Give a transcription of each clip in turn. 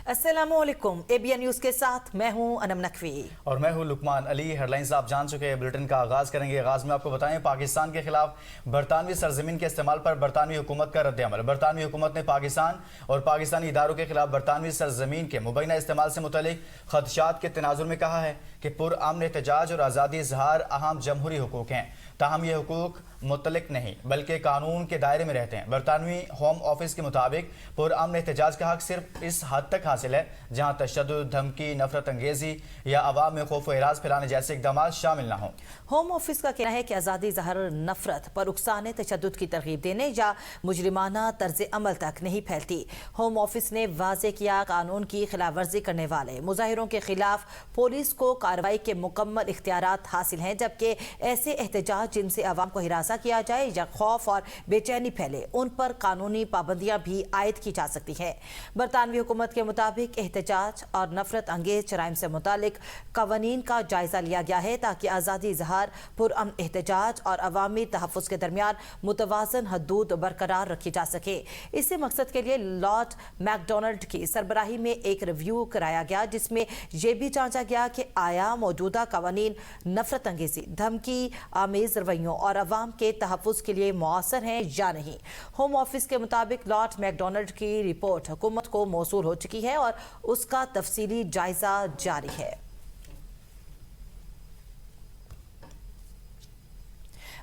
अस्सलामु अलैकुम। ABN news के साथ मैं हूं अनम नकवी और मैं हूं लुकमान अली। हेडलाइंस आप जान चुके हैं, बुलेटिन का आगाज करेंगे। आगाज में आपको बताएं, पाकिस्तान के खिलाफ बरतानवी सरजमीन के इस्तेमाल पर बरतानवी हुकूमत का रद्द-ए-अमल। बरतानवी हुकूमत ने पाकिस्तान और पाकिस्तानी इदारों के खिलाफ बरतानवी सरजमीन के मुबैना इस्तेमाल से मुतल्लिक खदशात के तनाजुर में कहा है कि पुरअमन एहतजाज और आज़ादी इजहार अहम जमहूरी हुकूक हैं, ताहम ये हुकूक मुतलक नहीं बल्कि कानून के दायरे में रहते हैं। बरतानवी होम ऑफिस के मुताबिक पुरअमन एहतजाज का हक सिर्फ इस हद तक हासिल है जहाँ तशद्दुद, धमकी, नफरत अंगेजी या अवाम में खौफ व हिरास फैलाने जैसे इक़दाम शामिल न हों। होम ऑफिस का कहना है कि आज़ादी इजहार नफरत पर उकसाने, तशद्दुद की तरगीब देने या मुजरिमाना तर्ज अमल तक नहीं फैलती। होम ऑफिस ने वाज़े किया, कानून की खिलाफ वर्जी करने वाले मुजाहिरों के खिलाफ पुलिस को कार्रवाई के मुकम्मल इख्तियारात हासिल हैं, जबकि ऐसे एहतजाज जिनसे अवाम को हिरासा किया जाए या खौफ और बेचैनी फैले उन पर कानूनी पाबंदियां भी आयद की जा सकती हैं। बरतानवी हुकूमत के मुताबिक एहतजाज और नफरत अंगेज जराइम से मुतालिक कवानीन का जायजा लिया गया है ताकि आज़ादी इजहार, पुरअमन एहतजाज और अवामी तहफ़्फ़ुज़ के दरमियान मुतवाज़न हदूद बरकरार रखी जा सके। इसी मकसद के लिए लॉर्ड मैकडोनाल्ड की सरबराही में एक रिव्यू कराया गया, जिसमें यह भी जांचा गया कि आया मौजूदा कवानीन नफरत अंगेजी, धमकी आमेज रवैयों और अवाम के तहफ़्फ़ुज़ के लिए मौसर हैं या नहीं। होम ऑफिस के मुताबिक लॉर्ड मैकडोनाल्ड की रिपोर्ट हुकूमत को मौसूल हो चुकी है और उसका तफसीली जायजा जारी है।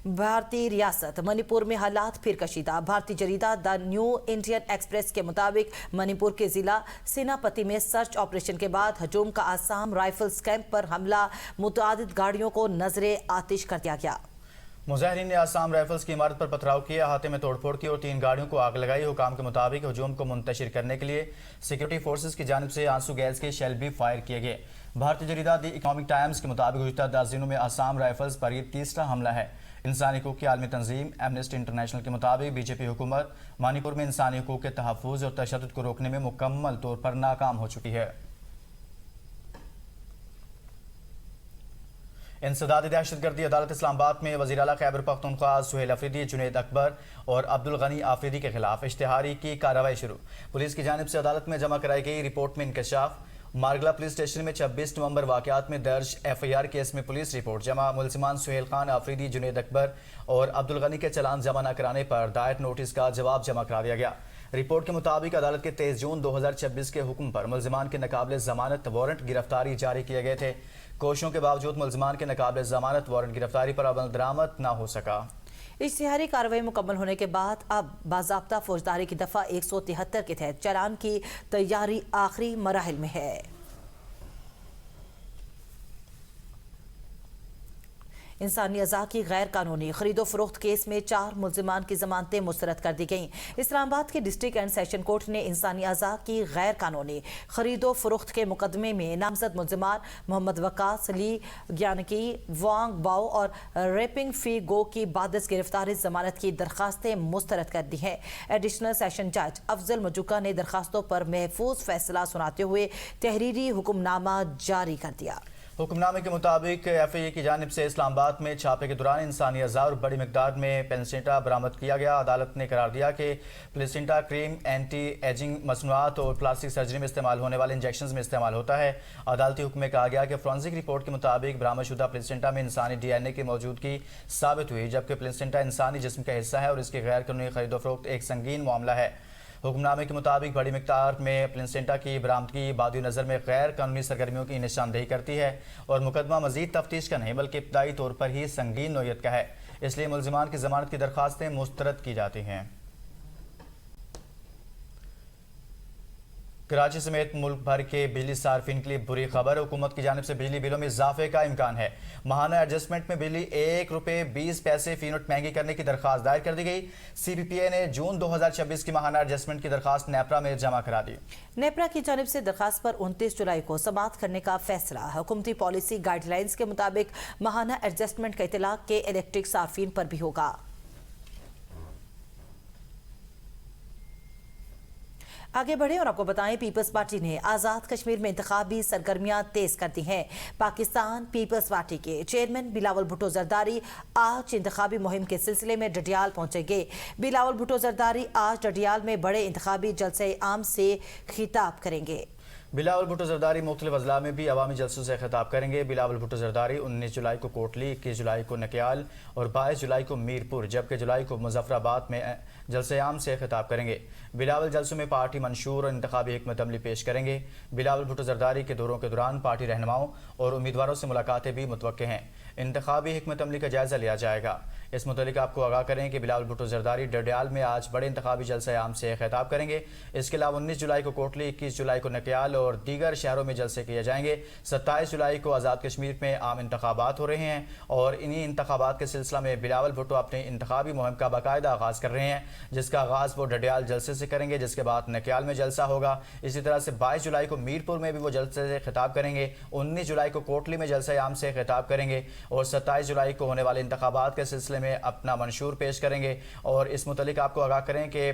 भारतीय रियासत मणिपुर में हालात फिर कशीदा। भारतीय जरीदा द न्यू इंडियन एक्सप्रेस के मुताबिक मणिपुर के जिला सेनापति में सर्च ऑपरेशन के बाद हजूम का आसाम राइफल्स कैंप पर हमला, मुतअद्दिद गाड़ियों को नजरे आतिश कर दिया गया। मुजाहिरीन ने आसाम राइफल्स की इमारत पर पथराव किया, अहाते में तोड़फोड़ की और 3 गाड़ियों को आग लगाई। हुकाम के मुताबिक हजूम को मुंतशिर करने के लिए सिक्योरिटी फोर्सेस की जानिब से आंसू गैस के शेल भी फायर किए गए। भारतीय जरीदा द इकोनॉमिक टाइम्स के मुताबिक गुज़िश्ता 10 दिनों में आसाम राइफल्स पर यह तीसरा हमला है। इंसानी हकूक़ की आलमी तंजीम एमनेस्टी इंटरनेशनल के मुताबिक बीजेपी हुकूमत मणिपुर में इंसानी हकूक़ के तहफ़्फ़ुज़ और तशद्दुद को रोकने में मुकम्मल तौर पर नाकाम हो चुकी है। इंसदादी दहशतगर्दी अदालत इस्लामाबाद में वज़ीर आला खैबर पख्तूनख्वा सुहेल अफरीदी, जुनैद अकबर और अब्दुल गनी आफरीदी के खिलाफ इश्तिहारी की कार्रवाई शुरू। पुलिस की जानिब से अदालत में जमा कराई गई रिपोर्ट में इंकशाफ। मारगला पुलिस स्टेशन में 26 नवंबर वाक़यात में दर्ज FIR केस में पुलिस रिपोर्ट जमा। मुलजिमान सुहेल खान आफरीदी, जुनैद अकबर और अब्दुल गनी के चलान जमा न कराने पर दायर नोटिस का जवाब जमा करा दिया गया। रिपोर्ट के मुताबिक अदालत के 23 जून 2026 के हुक्म पर मुलजिमान के नकाबले ज़मानत वारंट गिरफ्तारी जारी किए गए थे। कोशिशों के बावजूद मुलजिमान के नकाबले ज़मानत वारंट गिरफ्तारी पर अमल दरामद न हो सका। इश्तिहारी कार्रवाई मुकम्मल होने के बाद अब बाज़ाब्ता फौजदारी की दफ़ा 173 के तहत चालान की तैयारी आखिरी मराहिल में है। इंसानी अज़ा की गैर कानूनी खरीदो फरोख्त केस में 4 मुलजिमान की जमानतें मुस्तरद कर दी गईं। इस्लामाबाद के डिस्ट्रिक्ट एंड सेशन कोर्ट ने इंसानी अज़ा की गैर कानूनी खरीदो फरोख्त के मुकदमे में नामजद मुलजिमान मोहम्मद वकास, ली ज्ञानकी, वांग बाओ और रेपिंग फी गो की बादस गिरफ्तारी जमानत की दरखास्तें मुस्तरद कर दी हैं। एडिशनल सेशन जज अफजल मजूका ने दरखास्तों पर महफूज फैसला सुनाते हुए तहरीरी हुक्मनामा जारी कर दिया। हुक्मनामे के मुताबिक FIA की जानिब से इस्लामाबाद में छापे के दौरान इंसानी अज़ा और बड़ी मिकदार में प्लेसेंटा बरामद किया गया। अदालत ने करार दिया कि प्लेसेंटा क्रीम एंटी एजिंग मसनूआत और प्लास्टिक सर्जरी में इस्तेमाल होने वाले इंजेक्शन में इस्तेमाल होता है। अदालती हुक्म में कहा गया कि फॉरेंसिक रिपोर्ट के मुताबिक बरामदशुदा प्लेसेंटा में इंसानी DNA की मौजूदगी साबित हुई, जबकि प्लेसेंटा इंसानी जिस्म का हिस्सा है और इसकी गैर कानूनी खरीदो फरोख्त एक संगीन मामला है। हुक्मनामे के मुताबिक बड़ी मिकदार में प्लेसेंटा की बरामदगी बादी नज़र में गैर कानूनी सरगर्मियों की निशानदेही करती है और मुकदमा मजीद तफ्तीश का नहीं बल्कि इब्तदाई तौर पर ही संगीन नौयत का है, इसलिए मुलजिमान की जमानत की दरखास्तें मुस्तरद की जाती हैं। कराची समेत मुल्क भर के बिजली सार्फिन के लिए बुरी खबर। हुकूमत की जानिब से बिजली बिलों में इजाफे का इम्कान है। माहाना एडजस्टमेंट में बिजली ₹1.20 फी यूनिट महंगी करने की दरखास्त दायर कर दी गई। CPPA ने जून 2026 की माहाना एडजस्टमेंट की दरखास्त नेपरा में जमा करा दी। नेपरा की जानिब से दरखास्त पर 29 जुलाई को समाअत करने का फैसला। हुकूमती पॉलिसी गाइडलाइंस के मुताबिक माहाना एडजस्टमेंट का इतलाक के इलेक्ट्रिक सार्फिन पर भी होगा। आगे बढ़े और आपको बताएं, पीपल्स पार्टी ने आज़ाद कश्मीर में इंतखाबी सरगर्मियां तेज कर दी हैं। पाकिस्तान पीपल्स पार्टी के चेयरमैन बिलावल भुट्टो जरदारी आज इंतखाबी मुहिम के सिलसिले में डडियाल पहुंचेंगे। बिलावल भुट्टो जरदारी आज डडियाल में बड़े इंतखाबी जलसे आम से खिताब करेंगे। بلاول بھٹو زرداری مختلف اضلاع میں بھی عوامی جلسوں سے خطاب کریں گے۔ بلاول بھٹو زرداری 19 جولائی کو کوٹلی، 21 جولائی کو نکیال اور 22 جولائی کو میرپور جبکہ جولائی کو مظفر آباد میں جلسے عام سے خطاب کریں گے۔ بلاول جلسوں میں پارٹی منشور اور انتخابی حکمت عملی پیش کریں گے۔ بلاول بھٹو زرداری کے دوروں کے دوران پارٹی رہنماؤں اور امیدواروں سے ملاقاتیں بھی متوقع ہیں۔ انتخابی حکمت عملی کا جائزہ لیا جائے گا۔ اس متعلق آپ کو آگاہ کریں کہ بلاول بھٹو زرداری ڈڈیال میں آج بڑے انتخابی جلسہ عام سے خطاب کریں گے۔ اس کے علاوہ 19 جولائی کو کوٹلی، 21 جولائی کو نکیال اور دیگر شہروں میں جلسے کیے جائیں گے۔ 27 جولائی کو آزاد کشمیر میں عام انتخابات ہو رہے ہیں اور انہی انتخابات کے سلسلہ میں بلاول بھٹو اپنے انتخابی مہم کا باقاعدہ آغاز کر رہے ہیں، جس کا آغاز وہ ڈڈیال جلسے سے کریں گے، جس کے بعد نکیال میں جلسہ ہوگا۔ اسی طرح سے 22 جولائی کو میرپور میں بھی وہ جلسے سے خطاب کریں گے، 19 جولائی کو کوٹلی میں جلسہ عام سے خطاب کریں گے اور 27 جولائی کو ہونے والے انتخابات کے سلسلے میں اپنا منشور پیش کریں گے۔ اور اس متعلق آپ کو آگاہ کریں کہ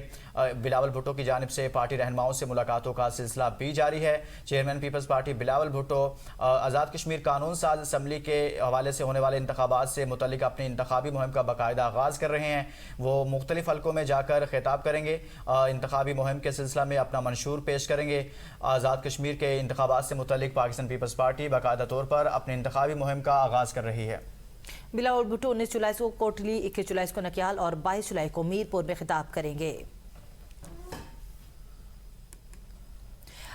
بلاول بھٹو کی جانب سے پارٹی رہنماؤں سے ملاقاتوں کا سلسلہ بھی جاری ہے۔ چیئرمین پیپلز پارٹی بلاول بھٹو آزاد کشمیر قانون ساز اسمبلی کے حوالے سے ہونے والے انتخابات سے متعلق اپنی انتخابی مہم کا باقاعدہ آغاز کر رہے ہیں۔ وہ مختلف حلقوں میں جا کر خطاب کریں گے، انتخابی مہم کے سلسلہ میں اپنا منشور پیش کریں گے۔ آزاد کشمیر کے انتخابات سے متعلق پاکستان پیپلز پارٹی باقاعدہ طور پر اپنی انتخابی مہم کا آغاز کر رہی ہے۔ بلاول بھٹو 19 جولائی کو کوٹلی، 21 جولائی کو نکیال اور 22 جولائی کو میرپور میں خطاب کریں گے۔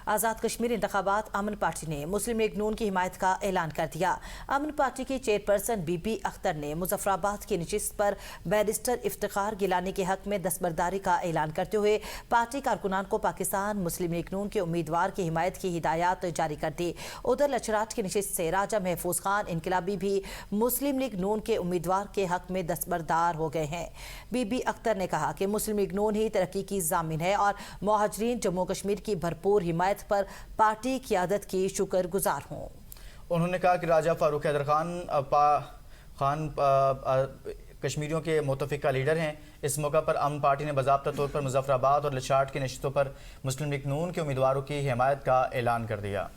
آزاد کشمیر انتخابات امن پارٹی نے مسلم لیگ نون کی حمایت کا اعلان کر دیا۔ امن پارٹی کی چیئرپرسن بی بی اختر نے مظفر آباد کی نشست پر بیرسٹر افتخار گیلانی کے حق میں دستبرداری کا اعلان کرتے ہوئے پارٹی کارکنان کو پاکستان مسلم لیگ نون کے امیدوار کی حمایت کی ہدایات جاری کر دی۔ ادھر لچراٹ کی نشست سے راجہ محفوظ خان انقلابی بھی مسلم لیگ نون کے امیدوار کے حق میں دستبردار ہو گئے ہیں۔ بی بی اختر نے کہا کہ مسلم لیگ نون ہی ترقی کی ضامن ہے اور مہاجرین جموں کشمیر کی بھرپور حمایت پر پارٹی قیادت کی شکر گزار ہوں۔ انہوں نے کہا کہ راجہ فاروق حیدر خان کشمیریوں کے متفقہ لیڈر ہیں۔ اس موقع پر امن پارٹی نے باضابطہ طور پر مظفر آباد اور لچراٹ کی نشستوں پر مسلم لیگ نون کے امیدواروں کی حمایت کا اعلان کر دیا۔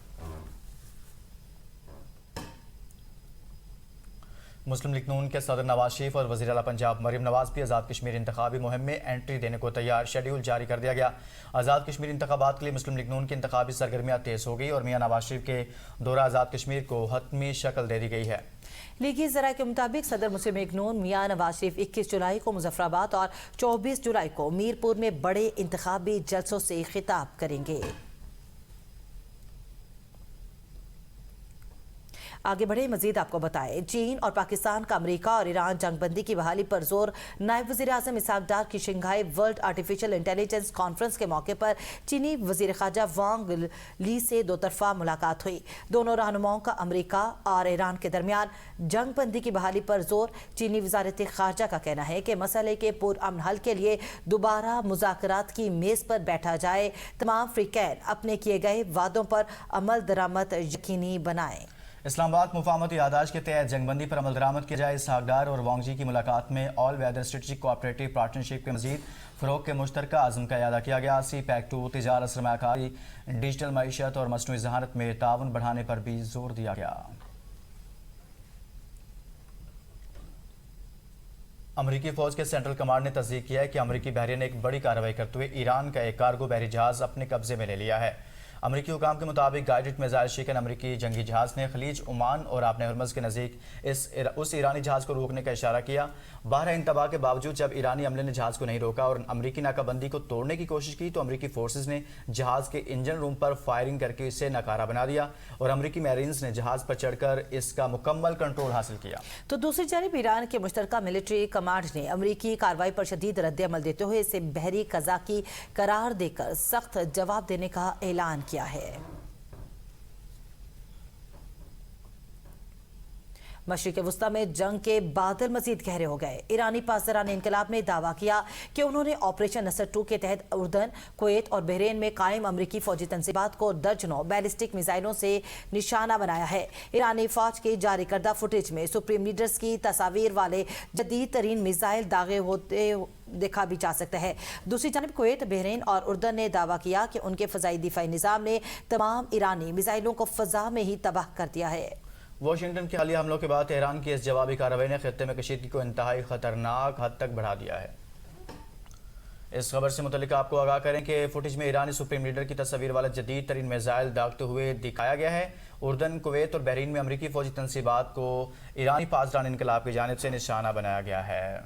مسلم لیگ نون کے صدر نواز شریف اور وزیر اعلیٰ پنجاب مریم نواز بھی آزاد کشمیر انتخابی مہم میں انٹری دینے کو تیار۔ شیڈیول جاری کر دیا گیا۔ آزاد کشمیر انتخابات کے لیے مسلم لیگ نون کی انتخابی سرگرمیاں تیز ہو گئی اور میاں نواز شریف کے دورہ آزاد کشمیر کو حتمی شکل دے دی گئی ہے۔ لیگی ذرائع کے مطابق صدر مسلم لیگ نون میاں نواز شریف 21 جولائی کو مظفر آباد اور 24 جولائی کو میرپور میں بڑے انتخابی جلسوں سے خطاب کریں گے۔ آگے بڑھے مزید آپ کو بتائیں، چین اور پاکستان کا امریکہ اور ایران جنگ بندی کی بحالی پر زور۔ نائب وزیر اعظم اسحاق ڈار کی Shanghai world artificial intelligence conference کے موقع پر چینی وزیر خارجہ وانگ لی سے دو طرفہ ملاقات ہوئی۔ دونوں رہنماؤں کا امریکہ اور ایران کے درمیان جنگ بندی کی بحالی پر زور۔ چینی وزارت خارجہ کا کہنا ہے کہ مسئلے کے پرامن حل کے لیے دوبارہ مذاکرات کی میز پر بیٹھا جائے، تمام فریقین اپنے کیے گئے وعدوں پر عمل درآمد یقینی بنائیں۔ اسلام آباد مفاہمتی یادداشت کے تحت جنگ بندی پر عمل درآمد کیا جائے۔ اسحاق ڈار اور وانگ جی کی ملاقات میں آل ویدر اسٹریٹجک کوآپریٹو پارٹنرشپ کے مزید فروغ کے مشترکہ عزم کا اعادہ کیا گیا۔ سی پیک 2 تجارت، سرمایہ کاری، ڈیجیٹل معیشت اور مصنوعی ذہانت میں تعاون بڑھانے پر بھی زور دیا گیا۔ امریکی فوج کے سینٹرل کمانڈ نے تصدیق کیا ہے کہ امریکی بحریہ نے ایک بڑی کارروائی کرتے ہوئے ایران کا ایک کارگو بحری جہاز اپنے قبضے میں لے لیا ہے۔ امریکی حکام کے مطابق گائیڈڈ میزائل شکن امریکی جنگی جہاز نے خلیج عمان اور آبِ ہرمز کے نزدیک اس ایرانی جہاز کو روکنے کا اشارہ کیا۔ باہر انتباہ کے باوجود جب ایرانی عملے نے جہاز کو نہیں روکا اور امریکی ناکہ بندی کو توڑنے کی کوشش کی تو امریکی فورسز نے جہاز کے انجن روم پر فائرنگ کر کے اسے ناکارہ بنا دیا اور امریکی میرینز نے جہاز پر چڑھ کر اس کا مکمل کنٹرول حاصل کیا۔ تو دوسری جانب ایران کے مشترکہ ملٹری کمانڈ نے امریکی کارروائی پر شدید رد عمل دیتے ہوئے اسے بحری قزاقی قرار دے کر سخت جواب دینے کا اعلان کیا ہے۔ مشرق وسطی میں جنگ کے بادل مزید گہرے ہو گئے۔ ایرانی پاسداران انقلاب نے دعویٰ کیا کہ انہوں نے آپریشن نصر 2 کے تحت اردن، کویت اور بحرین میں قائم امریکی فوجی تنصیبات کو درجنوں بیلسٹک میزائلوں سے نشانہ بنایا ہے۔ ایرانی فوج کے جاری کردہ فوٹیج میں سپریم لیڈرز کی تصاویر والے جدید ترین میزائل داغے ہوتے دیکھا بھی جا سکتا ہے۔ دوسری جانب کویت، بحرین اور اردن نے دعویٰ کیا کہ ان کے فضائی دفاعی نظام نے تمام ایرانی میزائلوں کو فضا میں ہی تباہ کر دیا ہے۔ واشنگٹن کے حالیہ حملوں کے بعد تہران کی اس جوابی کارروائی نے خطے میں کشیدگی کو انتہائی خطرناک حد تک بڑھا دیا ہے۔ اس خبر سے متعلق آپ کو آگاہ کریں کہ فوٹیج میں ایرانی سپریم لیڈر کی تصویر والا جدید ترین میزائل داغتے ہوئے دکھایا گیا ہے۔ اردن، کویت اور بحرین میں امریکی فوجی تنصیبات کو ایرانی پاسداران انقلاب کی جانب سے نشانہ بنایا گیا ہے۔